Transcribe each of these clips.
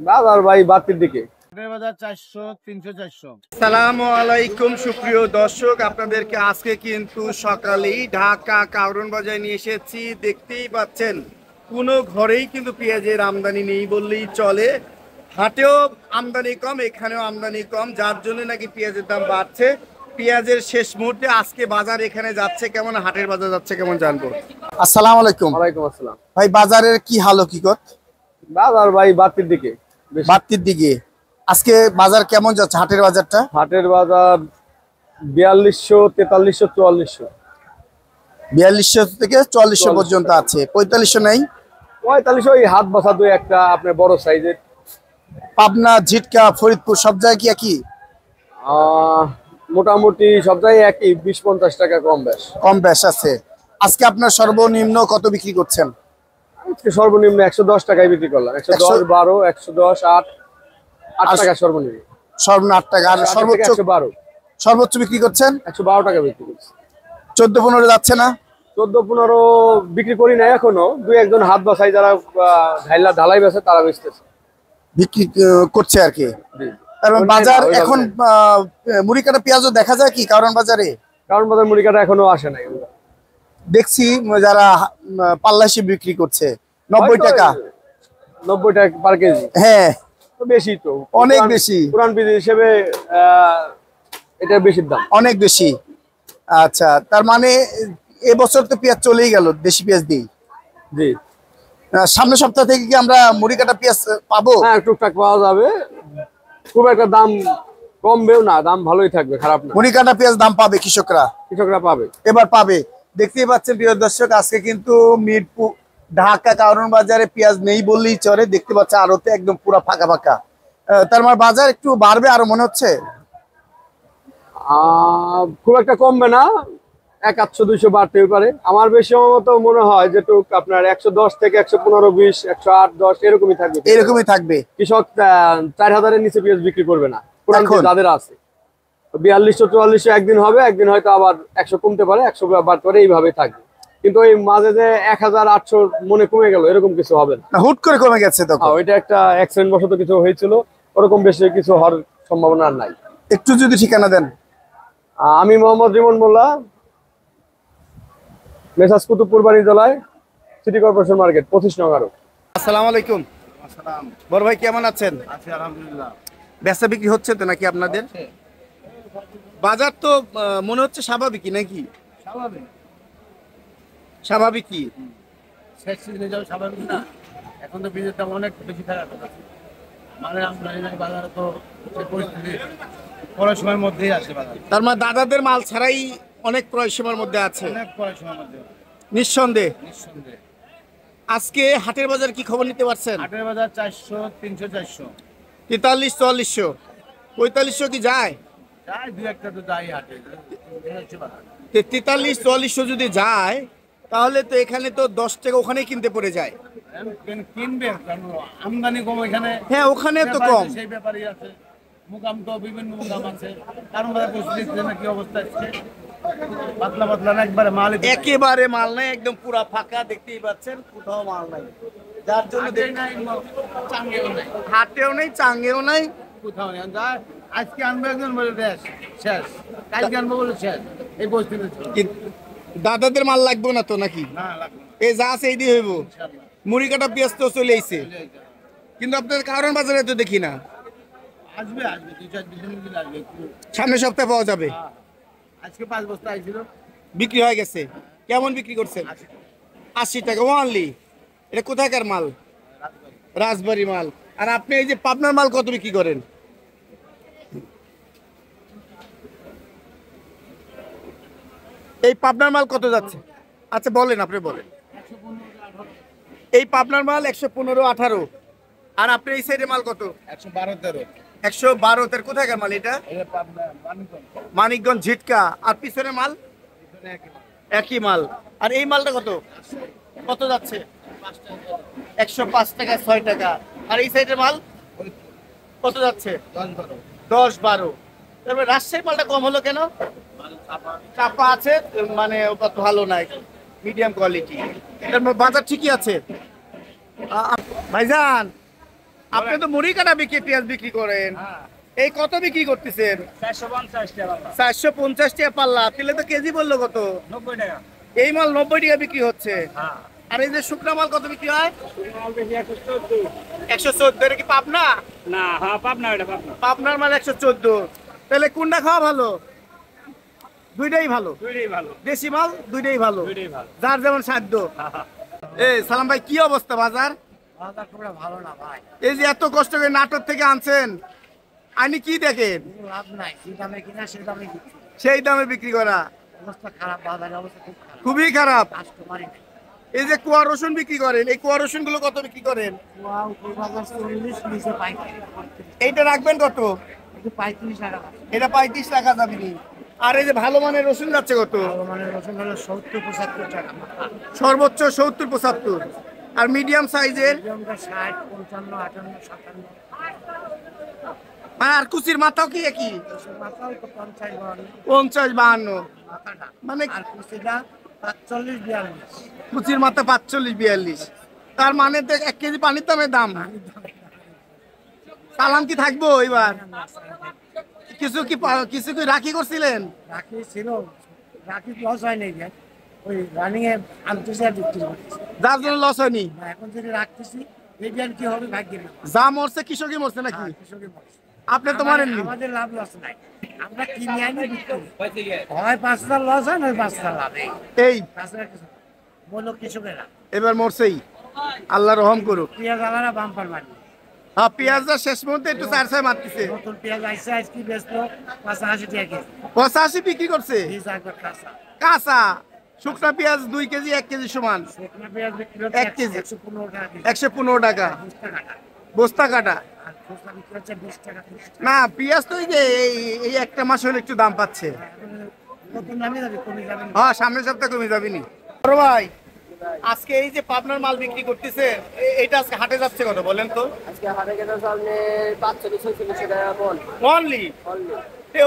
বাজার ভাই বাড়তির দিকে। আসসালামু আলাইকুম সুপ্রিয় দর্শক, আপনাদেরকে আজকে কিন্তু সকালেই ঢাকা কারওয়ান বাজারে নিয়ে এসেছি। দেখতেই পাচ্ছেন কোনো ঘরেই কিন্তু পেঁয়াজের আমদানি নেই বললেই চলে। হাটেও আমদানি কম, এখানেও আমদানি কম, যার জন্য নাকি পেঁয়াজের দাম বাড়ছে। পেঁয়াজের শেষ মুহূর্তে আজকে বাজার এখানে যাচ্ছে কেমন, হাটের বাজার যাচ্ছে কেমন জানবো। আসসালামু আলাইকুম ওয়ালাইকুম আসসালাম। ভাই, বাজারের কি হাল হকিকত? বাজার ভাই বাড়তির দিকে, বাড়তির দিকে। আজকে বাজার কেমন যাচ্ছে, হাটের বাজারটা? হাটের বাজার 4200, 4300, 4400। 4200 থেকে 4400 পর্যন্ত আছে, 4500 নাই? 4500 ওই হাত বসা দুই একটা আপনার বড় সাইজের। পাবনা, ঝিটকা, ফরিদপুর সব জায়গায় কি একই? মোটামুটি সব জায়গায় একই, 20-50 টাকা কম বেশ। কম বেশ আছে। আজকে আপনার সর্বনিম্ন কত বিক্রি করছেন? আজকে সর্বনিম্ন 110 টাকায় বিক্রি করলাম। 110, 12, 110, 8 টাকা সর্বনিম্ন। সর্বনিম্ন 8 টাকা। আর সর্বোচ্চ? 112। সর্বোচ্চ বিক্রি করছেন 112 টাকা বিক্রি করছি। 14-15 যাচ্ছে না? 14-15 বিক্রি করি না এখনো, দুই একজন হাত বাসাই যারা ঢালাই বেছে তারা বেচতেছে, বিক্রি করছে আর কি। জি। কারণ বাজার এখন মুড়ি কাটা পেঁয়াজও দেখা যায় কি কারণ বাজারে? কারণ বাজার মুড়ি কাটা এখনো আসে নাই। দেখছি যারা পাল্লা হিসেবে বিক্রি করছে 90 টাকা। 90 টাকা পার কেজি। হ্যাঁ, তো বেশি, তো অনেক বেশি। পুরান পিস হিসেবে এটা বেশির দাম। অনেক বেশি। আচ্ছা, তার মানে এবছর তো পেঁয়াজ চলেই গেল দেশি পেঁয়াজ দিয়ে। জি। সামনের সপ্তাহ থেকে কি আমরা মুড়ি কাটা পেঁয়াজ পাবো? হ্যাঁ, টুকটাক পাওয়া যাবে, খুব একটা দাম কমবেও না, দাম ভালোই থাকবে, খারাপ না। মুড়ি কাটা পেঁয়াজ দাম পাবে কৃষকরা, কৃষকরা পাবে, এবার পাবে। দেখতেই পাচ্ছেন প্রিয় দর্শক, আজকে কিন্তু মিরপুর ঢাকা কারওয়ান বাজারে পেঁয়াজ নেই বললেই চলে। দেখতে পাচ্ছেন আড়তে একদম পুরো ফাঁকা ফাঁকা। তার মানে বাজার একটু বাড়বে আরো মনে হচ্ছে। খুব একটা কমবে না, 100-200 বাড়তেই পারে। আমার বেশি মতো মনে হয় যে টুক আপনার 110 থেকে 115, 20, 108, 10 এরকমই থাকবে। এরকমই থাকবে। কৃষক 4000-এর নিচে পেঁয়াজ বিক্রি করবে না এখন যাদের আছে। 4200-4400 একদিন হবে, একদিন হয়তো আবার 100 কমতে পারে, 100 বাড়তে পারে, এইভাবেই থাকবে। কিন্তু ওই মাঝে যে 1800 মনে কমে গেল এরকম কিছু হবে না। হুট করে কমে গেছে তখন। ওইটা একটা অ্যাক্সিডেন্ট বশত কিছু হয়েছিল, ওরকম বেশি কিছু হওয়ার সম্ভাবনা আর নাই। একটু যদি ঠিকানা দেন। আমি মোহাম্মদ রিমন মোল্লা, মেসাজ কুতুবপুর বাণিজ্যালয়, সিটি কর্পোরেশন মার্কেট, 25 নং। আসসালামু আলাইকুম। আসসালাম। বড় ভাই কেমন আছেন? আছি আলহামদুলিল্লাহ। বেচা বিক্রি হচ্ছে তো নাকি আপনাদের? বাজার তো মনে হচ্ছে স্বাভাবিকই নাকি? স্বাভাবিক। স্বাভাবিকই। শেষ সিজনে যাও স্বাভাবিক না। এখন তো বীজের দাম অনেক বেশি থাকার কথা। মানে আমদানি নাই, বাজারে তো সেই পরিস্থিতি পরের সময়ের মধ্যেই আসে বাজার। তার মানে দাদাদের মাল ছাড়াই অনেক পরিসীমার মধ্যে আছে। অনেক পরের সময়ের মধ্যে নিঃসন্দেহে। নিঃসন্দেহে। আজকে হাটের বাজার কি খবর নিতে পারছেন? হাটের বাজার 400, 300, 400। 43, 4400, 4500 কি যায়? যাই দুই একটা তো যাই হাটে। 43, 4400 যদি যায় তাহলে তো এখানে তো 10 টাকা ওখানেই কিনতে পড়ে যায়। কিনবে কারণ আমদানি কম এখানে। হ্যাঁ, ওখানে তো কম। সেই ব্যাপারই আছে। মুকাম তো বিভিন্ন মুকাম আছে। কারণ বাজার পরিস্থিতি কি অবস্থা আছে? পাতলা পাতলা না, একবারে মাল একেবারে মাল নাই, একদম পুরা ফাঁকা। দেখতেই পাচ্ছেন কোথাও মাল নাই, যার জন্য চাঙ্গেও নাই, হাটেও নেই, চাঙ্গেও নাই, কোথাও নেই। আজকে আনবো একজন বলে দেশ শেষ, কালকে আনবো বলে শেষ, এই পরিস্থিতি ছিল। দাদাদের মাল লাগবে না তো নাকি? না লাগবে না, এই যা আছে এই দিয়ে হইব। ইনশাআল্লাহ। মুড়ি কাটা পেঁয়াজ তো চলে আইছে, কিন্তু আপনাদের কারণ বাজারে তো দেখি না। আসবে আসবে 2-4 দিনের মধ্যে আসবে একটু। সামনের সপ্তাহে পাওয়া যাবে। হ্যাঁ, আজকে 5 বস্তা আইছিল, বিক্রি হয়ে গেছে। কেমন বিক্রি করছেন? 80 টাকা ওনলি। এটা কোথাকার মাল? রাজবাড়ি মাল। আর আপনি এই যে পাবনার মাল কত বিক্রি করেন? এই পাবনার মাল কত যাচ্ছে? আচ্ছা বলেন, আপনি বলেন। এই পাবনার মাল 115, 18। আর আপনি এই সাইডে মাল কত? 112-13। 112। কোথাকার মাল এটা? এটা পাবনা মানিকগঞ্জ। মানিকগঞ্জ, ঝিটকা। আর পিছনে মাল পিছনে একই মাল। একই মাল। আর এই মালটা কত কত যাচ্ছে? 105 টাকা, 6 টাকা। আর এই সাইডের মাল কত যাচ্ছে? 10, 12। তারপরে রাজশাহীর মালটা কম হলো কেন? চাপা আছে, মানে ওটা ভালো নাই, মিডিয়াম কোয়ালিটি। বাজার ঠিকই আছে। ভাইজান, আপনি তো মুড়ি কাটা বিক্রি পেঁয়াজ বিক্রি করেন, এই কত বিক্রি করতেছেন? 450 টাকা পাল্লা। তাহলে তো কেজি বললো কত? 90 টাকা। এই মাল 90 টাকা বিক্রি হচ্ছে। আর এই যে শুকনা মাল কত বিক্রি হয়? 114। এটা কি পাবনা? না, হ্যাঁ পাবনা, এটা পাবনা। পাবনার মাল 114। তাহলে কোনটা খাওয়া ভালো? দুইটাই ভালো। দুইটাই ভালো। দেশি মাল দুইটাই ভালো, দুইটাই ভালো। যার যেমন সাধ্য। এই সালাম ভাই, কি অবস্থা বাজার? বাজার খুব ভালো না ভাই। এই যে এত কষ্ট করে নাটোর থেকে আনছেন, আনি কি দেখেন? লাভ নাই, যে দামে কিনা সেই দামে বিক্রি। সেই দামে বিক্রি করা অবস্থা খারাপ, বাজারের অবস্থা খুব খারাপ। খুবই খারাপ। কাস্টমারই নেই। এই যে কুয়া রসুন বিক্রি করেন, এই কুয়া রসুন গুলো কত বিক্রি করেন? কুয়া উপর বাজার 40, নিচে পাইকারি। এইটা রাখবেন কত? একটু 35 টাকা। এটা 35 টাকা যাবে নি। আর এই যে ভালো মানের রসুন যাচ্ছে কত? ভালো মানের রসুন হলো 70-75 টাকা। সর্বোচ্চ 70-75। আর মিডিয়াম সাইজের? মিডিয়ামটা 60, 55, 58, 57। আর কুচির মাথাও কি একই? মাথাও তো 50-52 50-52। মাথাটা। মানে আর কুচিটা 45-42। কুচির মাথা 45-42। তার মানে তো 1 কেজি পানির দামের দাম। সালাম কি থাকবো এবার? কিছু কি রাখি করছিলেন? রাখি ছিল, রাখি লস হয় নাই যে ওই রানিং এ আনতেছে আর বিক্রি করতেছে। যার জন্য লস হয়নি। না, এখন যদি রাখতেছি এই জ্ঞান কি হবে ভাগ্যের ব্যাপার। যা মরছে কৃষকই মরছে নাকি? কৃষকের মরছে। আপনি তো মারেননি। আমাদের লাভ লস নাই, আমরা কিনে আনি বিক্রি করি। হয় 5টা লস হয়, নয় 5টা লাভ। এই তাছাড়া কিছু বলো কৃষকেরা। এবার মরছেই, আল্লাহ রহম করুক। পেঁয়াজ আলারা বাম্পার মারি। হ্যাঁ, পেঁয়াজটা শেষ মুহূর্তে একটু 4-6 মারতেছে। নতুন পেঁয়াজ আইসে আজকে বেচলো 85 টাকা কেজি। 85 বিক্রি করছে। 20 একবার কাঁচা। কাঁচা শুকনা পেঁয়াজ 2 কেজি 1 কেজি সমান শুকনো পেঁয়াজ বিক্রি 1 কেজি 115 টাকা কেজি। 115 টাকা 20 টাকা কাটা। বস্তা কাটা। আর খুচরা বিক্রি হচ্ছে 20 টাকা 30 টাকা। না, পেঁয়াজ তো এই যে এই একটা মাস হলে একটু দাম পাচ্ছে। নতুন নামে যাবে, কমে যাবে না। হ্যাঁ, সামনের সপ্তাহে কমে যাবে নি। বড় ভাই, আজকে এই যে পাবনার মাল বিক্রি করতেছে, এইটা আজকে হাটে যাচ্ছে কত বলেন তো? আজকে হাটে গেছে সামনে 45-46 টাকা বল। অনলি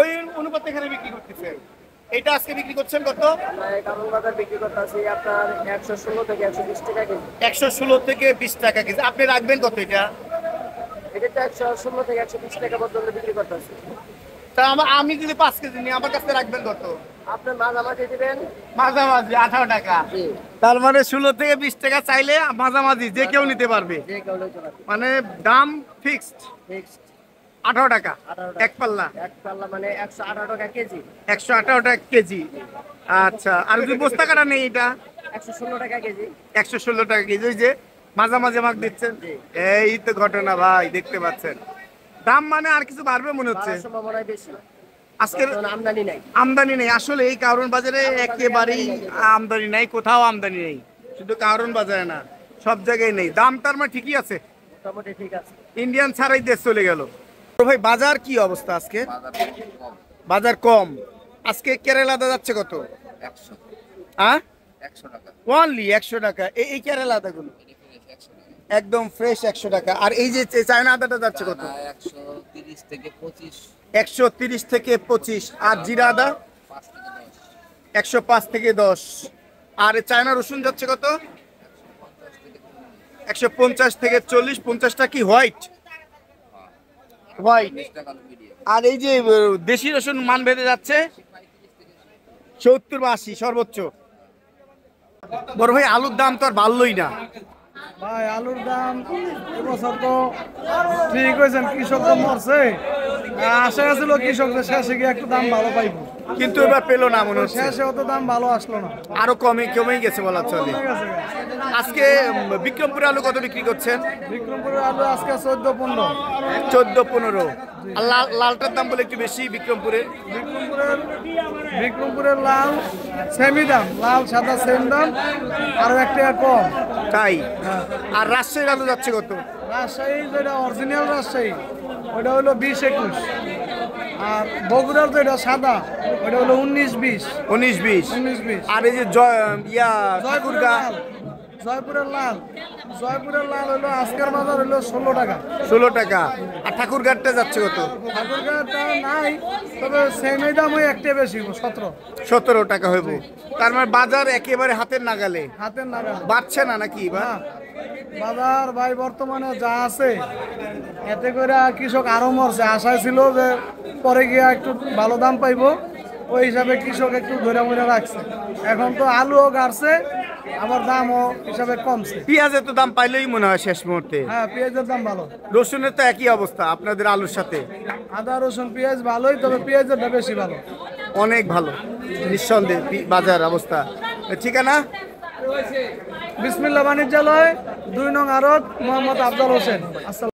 ওই অনুপাত এখানে বিক্রি করতেছে। এইটা আজকে বিক্রি করছেন কত? আমরা এই কারণ বাজার বিক্রি করতেছি আপনার 116 থেকে 120 টাকা কেজি। 116 থেকে 20 টাকা কেজি। আপনি রাখবেন কত এটা? এটা তো 116 থেকে 120 টাকা পর্যন্ত বিক্রি করতেছি। তা আমি যদি 5 কেজি নিই, আমার কাছে রাখবেন কত? আপনার মাছ আমাকে দিবেন। মাঝামাঝি 18 টাকা। জি, তার মানে 16 থেকে 20 টাকা চাইলে মাঝামাঝি যে কেউ নিতে পারবে। যে কেউ লইতে পারবে। মানে দাম ফিক্সড ফিক্সড 18 টাকা 18 এক পাল্লা। এক পাল্লা মানে 118 টাকা কেজি। 118 টাকা কেজি। আচ্ছা, আর যদি বস্তা কাটা নেই এটা? 116 টাকা কেজি। 116 টাকা কেজি। ওই যে মাঝামাঝি আমাকে দিচ্ছেন। এই তো ঘটনা ভাই, দেখতে পাচ্ছেন। দাম মানে আর কিছু বাড়বে মনে হচ্ছে। বাড়ার সম্ভাবনাই বেশি। আজকের বর্তমানে আমদানি নাই। আমদানি নেই আসলে, এই কারণ বাজারে একেবারেই আমদানি নাই, কোথাও আমদানি নেই। শুধু কারণ বাজারে না, সব জায়গায় নেই। দাম তার মানে ঠিকই আছে, মোটামুটি ঠিক আছে। ইন্ডিয়ান ছাড়াই দেশ চলে গেল। ভাই, বাজার কি অবস্থা আজকে? বাজার কম। আজকে কেরালাতে যাচ্ছে কত? 100 হ্যাঁ, 100 টাকা। অনলি 100 টাকা। এই কেরালাতে গুলো একদম ফ্রেশ 100 টাকা। আর এই যে চায়না আদাটা যাচ্ছে কত? 130 থেকে 25, 130 থেকে 25। আর জিরা আদা 5 থেকে 10, 105 থেকে 10। আর চায়না রসুন যাচ্ছে কত? 150 থেকে 40। 50টা কি হোয়াইট? হোয়াইট। 20 টাকা মিডিয়াম। আর এই যে দেশি রসুন মান বেঁধে যাচ্ছে 70 বা 80 সর্বোচ্চ। বড় ভাই, আলুর দাম তো আর বাড়লই না। ভাই আলুর দাম এবছর তো ঠিক হয়েছেন, কৃষক তো মরছে। আশা ছিল কৃষকদের শেষে গিয়ে একটু দাম ভালো পাইবো, কিন্তু এবার পেলো না মনে হচ্ছে। শেষে অত দাম ভালো আসলো না, আরো কমেই গেছে বলা চলে। ঠিক আছে। আজকে বিক্রমপুরে আলু কত বিক্রি করছেন? বিক্রমপুরের আলু আজকে 14-15। 14-15। আর লালটার দাম বলে একটু বেশি বিক্রমপুরে। বিক্রমপুরের লাল সেমই দাম, লাল সাদা সেম দাম, আরো 1 টাকা কম। তাই? আর রাজশাহীর আলু যাচ্ছে কত? রাজশাহী যেটা অরিজিনাল রাজশাহী ওইটা হলো 20-21। আর বগুড়ার যেটা সাদা ওইটা হলো 19-20। 19-20। 19-20। আর এই যে ঠাকুরগা জয়পুরের লাল হলো আজকের বাজার হলো 16 টাকা। 16 টাকা। আর ঠাকুরঘাটটা যাচ্ছে কত? ঠাকুরগাঁটা নাই, তবে সেমই দাম ওই একটা বেশি 17 17 টাকা হইব। তার মানে বাজার একেবারে হাতের নাগালে, হাতের নাগাল। বাড়ছে না নাকি বা? না, বাজার ভাই বর্তমানে যা আছে এতে করে কৃষক আরো মরছে। আশায় ছিল যে পরে গিয়া একটু ভালো দাম পাইবো, ওই হিসাবে কৃষক একটু ধরে মরে রাখছে। এখন তো আলুও গাড়ছে, আবার দামও হিসাবে কমছে। পেঁয়াজের তো দাম পাইলেই মনে হয় শেষ মুহূর্তে। হ্যাঁ, পেঁয়াজের দাম ভালো। রসুনের তো একই অবস্থা আপনাদের আলুর সাথে। আদা রসুন পেঁয়াজ ভালোই, তবে পেঁয়াজেরটা বেশি ভালো। অনেক ভালো নিঃসন্দেহে বাজার অবস্থা। ঠিকানা? বিসমিল্লাহ বাণিজ্যালয়, 2 নং আড়ত, মোহাম্মদ আফজাল হোসেন। আসসালাম।